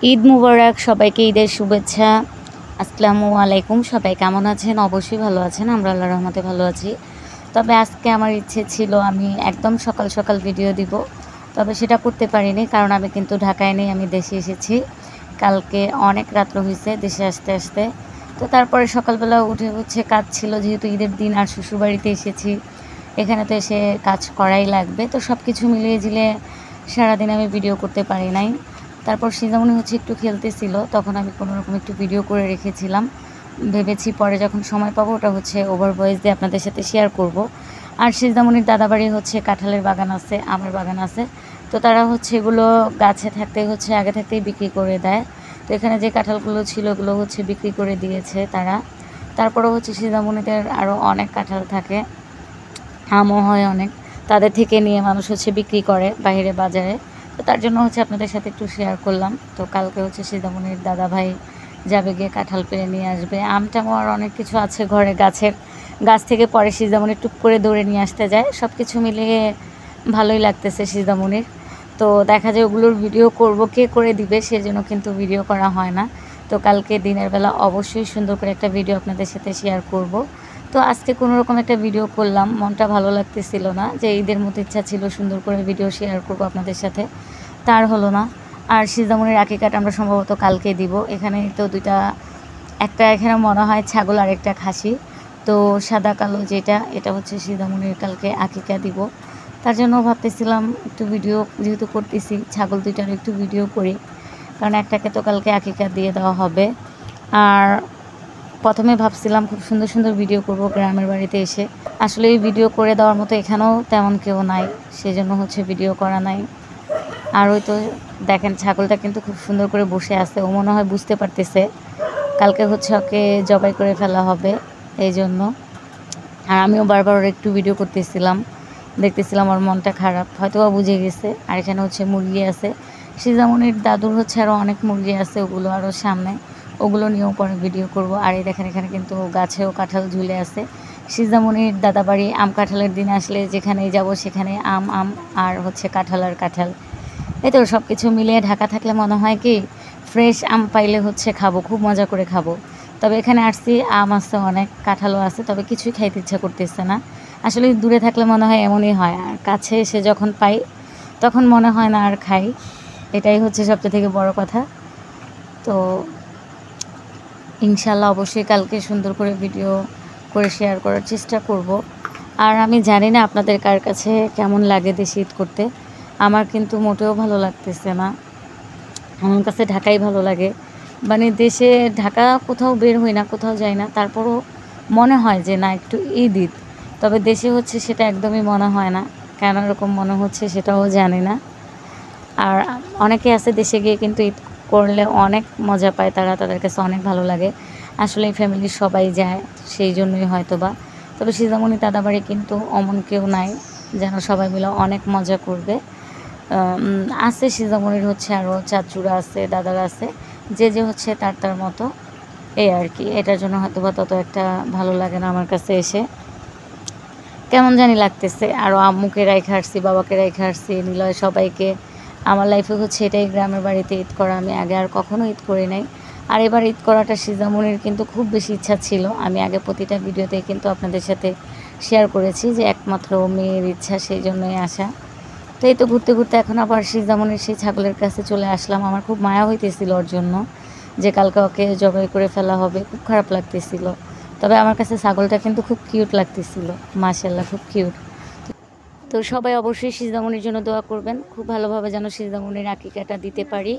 ঈদ মুবারক, সবাইকে ঈদের শুভেচ্ছা। আসসালামু আলাইকুম। সবাই কেমন আছেন? অবশ্যই ভালো আছেন। আমরা আল্লাহর রহমতে ভালো আছি। তবে আজকে আমার ইচ্ছে ছিল আমি একদম সকাল সকাল ভিডিও দিব, তবে সেটা করতে পারিনি, কারণ আমি কিন্তু ঢাকায় নেই, আমি দেশে এসেছি। কালকে অনেক রাত্র হয়েছে দেশে আসতে আসতে। তো তারপরে সকালবেলা উঠে কাজ ছিল, যেহেতু ঈদের দিন আর শ্বশুরবাড়িতে এসেছি, এখানে তো এসে কাজ করাই লাগবে। তো সব কিছু মিলিয়ে ঝিলে সারাদিন আমি ভিডিও করতে পারি নাই। তারপর সিজামণি একটু খেলতেছিল, তখন আমি কোনোরকম একটু ভিডিও করে রেখেছিলাম। ভেবেছি পরে যখন সময় পাবো ওটা ওভার ভয়েস দিয়ে আপনাদের সাথে শেয়ার করব। আর সিজামণির দাদাবাড়ি কাঁঠালের বাগান আছে, আমের বাগান আছে। তো তারা এগুলো গাছে থাকতেই আগে থাকতেই বিক্রি করে দেয়। তো এখানে যে কাঁঠালগুলো ছিল ওগুলো বিক্রি করে দিয়েছে তারা। তারপরেও সিজামণিদের আরও অনেক কাঁঠাল থাকে, আমও হয় অনেক, তাদের থেকে নিয়ে মানুষ বিক্রি করে বাইরে বাজারে। তো তার জন্য আপনাদের সাথে একটু শেয়ার করলাম। তো কালকে সিজামণির দাদা ভাই যাবে গিয়ে কাঁঠাল পেরে নিয়ে আসবে। আমটামও আর অনেক কিছু আছে ঘরে, গাছ থেকে পরে সিজামণি টুক করে দৌড়ে নিয়ে আসতে যায়। সব কিছু মিলিয়ে ভালোই লাগতেছে সিজামণির। তো দেখা যায় ওগুলোর ভিডিও করব, কে করে দিবে সেজন্য কিন্তু ভিডিও করা হয় না। তো কালকে দিনের বেলা অবশ্যই সুন্দর করে একটা ভিডিও আপনাদের সাথে শেয়ার করব। তো আজকে কোনো রকম একটা ভিডিও করলাম, মনটা ভালো লাগতেছিল না, যে ঈদের মতো ইচ্ছা ছিল সুন্দর করে ভিডিও শেয়ার করব আপনাদের সাথে, তার হলো না। আর সিজামণির আকিকাটা আমরা সম্ভবত কালকে দিব। এখানে তো দুইটা, একটা এখানে মনে হয় ছাগল আর একটা খাসি। তো সাদা কালো যেটা, এটা সিজামণির কালকে আকিকা দিব। তার জন্য ভাবতেছিলাম একটু ভিডিও যেহেতু করতেছি, ছাগল দুইটার একটু ভিডিও করি, কারণ একটাকে তো কালকে আকিকা দিয়ে দেওয়া হবে। আর প্রথমে ভাবছিলাম খুব সুন্দর সুন্দর ভিডিও করব গ্রামের বাড়িতে এসে, আসলে এই ভিডিও করে দেওয়ার মতো এখানেও তেমন কেউ নাই, সেজন্য ভিডিও করা নাই। আর ওই তো দেখেন ছাগলটা কিন্তু খুব সুন্দর করে বসে আছে, ও মনে হয় বুঝতে পারতেছে কালকে ওকে জবাই করে ফেলা হবে, এই জন্য। আর আমিও বারবার ওর একটু ভিডিও করতেছিলাম, দেখতেছিলাম ওর মনটা খারাপ, হয়তো বা বুঝে গেছে। আর এখানে মুরগি আছে, সিজামণির দাদুর আরও অনেক মুরগি আছে, ওগুলো আরও সামনে, ওগুলো নিয়েও পরে ভিডিও করব। আর এই দেখেন এখানে কিন্তু গাছেও কাঁঠাল ঝুলে আছে। সিজামণির দাদাবাড়ি আম কাঁঠালের দিন আসলে যেখানেই যাব সেখানে আম আম আর কাঁঠাল আর কাঁঠাল। এই তো সব কিছু মিলিয়ে ঢাকা থাকলে মনে হয় কি ফ্রেশ আম পাইলে খাবো, খুব মজা করে খাবো। তবে এখানে আসছি, আম আছে অনেক, কাঁঠালও আছে, তবে কিছুই খাইতে ইচ্ছা করতেছে না। আসলে দূরে থাকলে মনে হয় এমনই হয়, আর কাছে এসে যখন পাই তখন মনে হয় না আর খাই। এটাই সবচেয়ে থেকে বড় কথা। তো ইনশাল্লাহ অবশ্যই কালকে সুন্দর করে ভিডিও করে শেয়ার করার চেষ্টা করব। আর আমি জানি না আপনাদের কার কাছে কেমন লাগে দেশে ঈদ করতে, আমার কিন্তু মোটেও ভালো লাগতেছে না। আমার কাছে ঢাকাই ভালো লাগে, মানে দেশে ঢাকা কোথাও বের হই না, কোথাও যাই না, তারপরও মনে হয় যে না একটু ঈদ ঈদ। তবে দেশে সেটা একদমই মনে হয় না, কেন এরকম মনে হচ্ছে সেটাও জানি না। আর অনেকে আছে দেশে গিয়ে কিন্তু ঈদ করলে অনেক মজা পায়, তাদের কাছে অনেক ভালো লাগে। আসলে ফ্যামিলির সবাই যায়, সেই জন্যই হয়তো বা। তবে সিজামণি দাদাবাড়ি কিন্তু অমন কেউ নাই যেন সবাই মিলে অনেক মজা করবে। আছে সিজামণির আরও চাচুরা আছে, দাদারা আছে, যে তার মতো, এই আর কি। এটার জন্য হয়তো বা তত একটা ভালো লাগে না আমার কাছে এসে, কেমন জানি লাগতেছে। আরও আম্মুকে রাইখা আসছি, বাবাকে রাইখা আসছি, নিলয় সবাইকে। আমার লাইফে এটাই গ্রামের বাড়িতে ঈদ করা, আমি আগে আর কখনো ঈদ করি নাই। আর এবার ঈদ করাটা সিজামণির কিন্তু খুব বেশি ইচ্ছা ছিল। আমি আগে প্রতিটা ভিডিওতে কিন্তু আপনাদের সাথে শেয়ার করেছি যে একমাত্র মেয়ের ইচ্ছা, সেই জন্যই আসা। তো এই তো ঘুরতে ঘুরতে এখন আবার সিজামণির সেই ছাগলের কাছে চলে আসলাম। আমার খুব মায়া হইতেছিল ওর জন্য, যে কালকে ওকে জবাই করে ফেলা হবে, খুব খারাপ লাগতেছিল। তবে আমার কাছে ছাগলটা কিন্তু খুব কিউট লাগতেছিল, মাশাআল্লাহ খুব কিউট। তো সবাই অবশ্যই সিজামণির জন্য দোয়া করবেন, খুব ভালোভাবে যেন সিজামণির আকিকাটা দিতে পারি।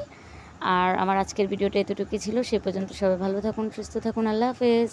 আর আমার আজকের ভিডিওটা এতটুকুই ছিল, সে পর্যন্ত সবাই ভালো থাকুন, সুস্থ থাকুন, আল্লাহ হাফেজ।